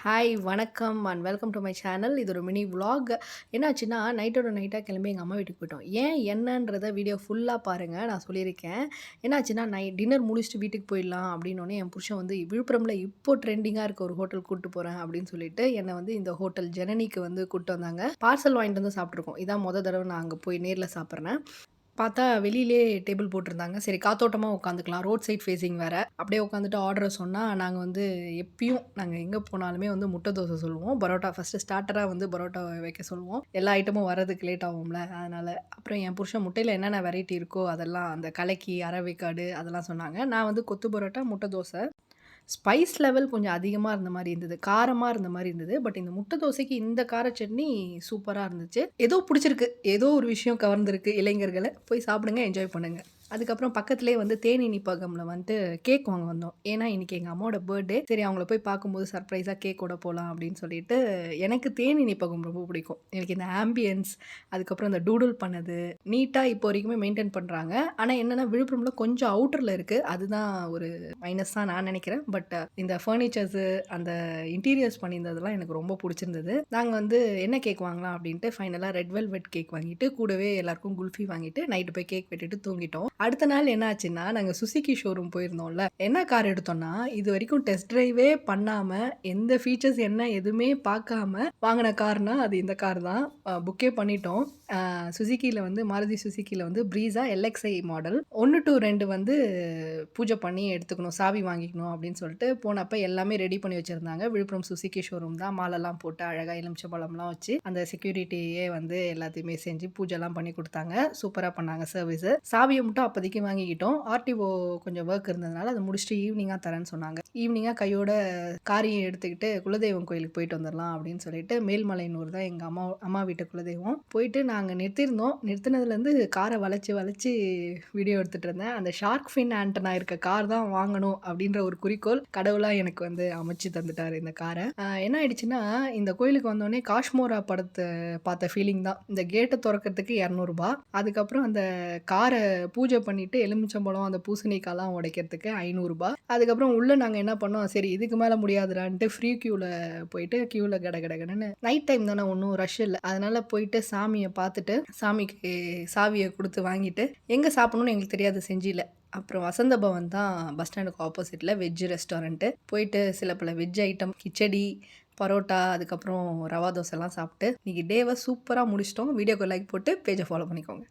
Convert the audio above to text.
Hi வணக்கம் and welcome to my channel. இது ஒரு மினி விலாக். என்னாச்சுன்னா நைட்டோட நைட்டாக கிளம்பி எங்கள் அம்மா வீட்டுக்கு போயிட்டோம். ஏன் என்னன்றதை வீடியோ ஃபுல்லாக பாருங்கள், நான் சொல்லியிருக்கேன். என்னாச்சுன்னா டின்னர் முடிச்சுட்டு வீட்டுக்கு போயிடலாம் அப்படின்னோடனே என் புருஷன் வந்து விழுப்புரமில் இப்போ ட்ரெண்டிங்காக இருக்க ஒரு ஹோட்டல் கூப்பிட்டு போகிறேன் அப்படின்னு சொல்லிட்டு என்னை வந்து இந்த ஹோட்டல் ஜனனிக்கு வந்து கூப்பிட்டு வந்தாங்க. பார்சல் வாங்கிட்டு வந்து சாப்பிட்ருக்கோம். இதான் தடவை நான் அங்கே போய் நேரில் சாப்பிட்றேன். பார்த்தா வெளியிலே டேபிள் போட்டிருந்தாங்க. சரி காத்தோட்டமா உட்காந்துக்கலாம். ரோட் சைட் ஃபேஸிங் வேற. அப்படியே உட்காந்துட்டு ஆர்டர சொன்னா, நாங்க வந்து எப்பயும் நாங்க எங்க போனாலுமே வந்து முட்டை தோசை சொல்லுவோம். பரோட்டா ஃபர்ஸ்ட்டு ஸ்டார்ட்டரா வந்து பரோட்டா வைக்க சொல்லுவோம். எல்லா ஐட்டமும் வரதுக்கு லேட் ஆகும்ல. அதனால. அப்புறம் என் புருஷன் முட்டையில என்னென்ன வெரைட்டி இருக்கோ அதெல்லாம் அந்த கலக்கி, அரவேக்காடு அதெல்லாம் சொன்னாங்க. நான் வந்து கொத்து பரோட்டா, முட்டை தோசை. ஸ்பைஸ் லெவல் கொஞ்சம் அதிகமா இருந்த மாரி இருந்தது. காரமா இருந்த மாரி இருந்தது. பட் இந்த முட்டை தோசைக்கு இந்த கார சட்னி சூப்பரா இருந்துச்சு. ஏதோ புடிச்சிருக்கு. ஏதோ ஒரு விஷயம் கவர்ந்திருக்கு இளைஞர்கள. போய் சாப்பிடுங்க, என்ஜாய் பண்ணுங்க. அதுக்கப்புறம் பக்கத்திலேயே வந்து தேன் இனிப்பகம்ல வந்துட்டு கேக் வாங்க வந்தோம். ஏன்னா, இன்னைக்கு எங்க அம்மாவோட பர்த்டே. சரி அவங்கள போய் பார்க்கும்போது சர்ப்ரைஸா கேக்கோட போலாம் அப்படின்னு சொல்லிட்டு, எனக்கு தேன் இனிப்பகம் ரொம்ப பிடிக்கும். எனக்கு இந்த ஆம்பியன்ஸ், அதுக்கப்புறம் இந்த டூடுல் பண்ணது, நீட்டா இப்போ வரைக்குமே மெயின்டெயின் பண்றாங்க. ஆனா என்னன்னா, விழுப்புரம்ல கொஞ்சம் அவுட்டர்ல இருக்கு. அதுதான் ஒரு மைனஸ் தான் நான் நினைக்கிறேன். பட் இந்த ஃபர்னிச்சர்ஸு, அந்த இன்டீரியர்ஸ் பண்ணியிருந்ததெல்லாம் எனக்கு ரொம்ப பிடிச்சிருந்தது. நாங்க வந்து என்ன கேக் வாங்கலாம் அப்படின்ட்டு ஃபைனலா ரெட் வெல்வெட் கேக் வாங்கிட்டு, கூடவே எல்லாருக்கும் குல்ஃபி வாங்கிட்டு, நைட்டு போய் கேக் வெட்டிட்டு தூங்கிட்டோம். அடுத்த நாள் என்ன ஆச்சுன்னா, நாங்க சுசுகி ஷோரூம் போயிருந்தோம்ல. என்ன கார் எடுத்தோம்னா, இதுவரைக்கும் டெஸ்ட் டிரைவே பண்ணாம, எந்த ஃபீச்சர்ஸ் என்ன எதுவுமே பார்க்காம வாங்குன கார்னா, அது இந்த கார் தான். புக்கே பண்ணிட்டோம். சுசுகில வந்து மாருதி சுசுகில வந்து ப்ரீஸா எல்எக்ஸ்ஐ மாடல். 1 டூ 2 வந்து பூஜை பண்ணி எடுத்துக்கணும். சாவி வாங்கிக்கணும் அப்படின்னு சொல்லிட்டு போனப்ப எல்லாமே ரெடி பண்ணி வச்சிருந்தாங்க. விழுப்புரம் சுசுகி ஷோரூம் தான். மாலைலாம் போட்டு அழகா எலுமிச்சம்பழம்லாம் வச்சு, அந்த செக்யூரிட்டியே வந்து எல்லாத்தையுமே செஞ்சு பூஜைலாம் பண்ணி குடுத்தாங்க. சூப்பரா பண்ணாங்க சர்வீஸு. சாவிய மட்டும் அப்போதைக்கு வாங்கிக்கிட்டோம். ஆர்டிஓ கொஞ்சம் ஒர்க் இருந்ததுனால அதை முடிச்சுட்டு ஈவினிங்கா தரேன்னு சொன்னாங்க. ஈவினிங்கா கையோட காரையும் எடுத்துக்கிட்டு குலதெய்வம் கோயிலுக்கு போயிட்டு வந்துடலாம் அப்படின்னு சொல்லிட்டு, மேல்மலையனூர் தான் எங்க அம்மா வீட்டு குலதெய்வம். போயிட்டு நாங்க நிறுத்தியிருந்தோம். நிறுத்தினதுலேருந்து காரை வளைச்சு வளைச்சு வீடியோ எடுத்துட்டு இருந்தேன். அந்த ஷார்க் ஃபின் ஆண்டனா இருக்க கார் தான் வாங்கணும் அப்படின்ற ஒரு குறிக்கோள் கடவுளா எனக்கு வந்து அமைச்சு தந்துட்டாரு இந்த காரை. என்ன ஆயிடுச்சுன்னா, இந்த கோயிலுக்கு வந்தோடனே காஷ்மோரா படத்தை பார்த்த ஃபீலிங் தான். இந்த கேட்டை திறக்கிறதுக்கு ₹200. அதுக்கப்புறம் அந்த காரை பூஜை பண்ணிட்டு எலுமிச்சம்பழம், அந்த பூசணிக்காய்லாம் உடைக்கிறதுக்கு ₹500. அதுக்கப்புறம் உள்ள நாங்க என்ன பண்ணோம், சரி இதுக்கு மேல முடியாதுடான்ட்டு ஃப்ரீ கியூல போயிட்டு கியூல கடகடன்னு நைட் டைம் தானே ஒன்றும் ரஷ் இல்ல. அதனால போயிட்டு சாமிய பார்த்துட்டு, சாமிக்கு சாவிய குடுத்து வாங்கிட்டு, எங்க சாப்பிடணும்னு எங்களுக்கு தெரியாது செஞ்சில. அப்புறம் வசந்த பவன் தான் பஸ் ஸ்டாண்டுக்கு ஆப்போசிட்ல வெஜ் ரெஸ்டாரண்ட்டு. போயிட்டு சில பல வெஜ் ஐட்டம், கிச்சடி, பரோட்டா, அதுக்கப்புறம் ரவா தோசைலாம் சாப்பிட்டு, இன்னைக்கு டேவ சூப்பரா முடிச்சுட்டோம். வீடியோக்கு லைக் போட்டு பேஜை ஃபாலோ பண்ணிக்கோங்க.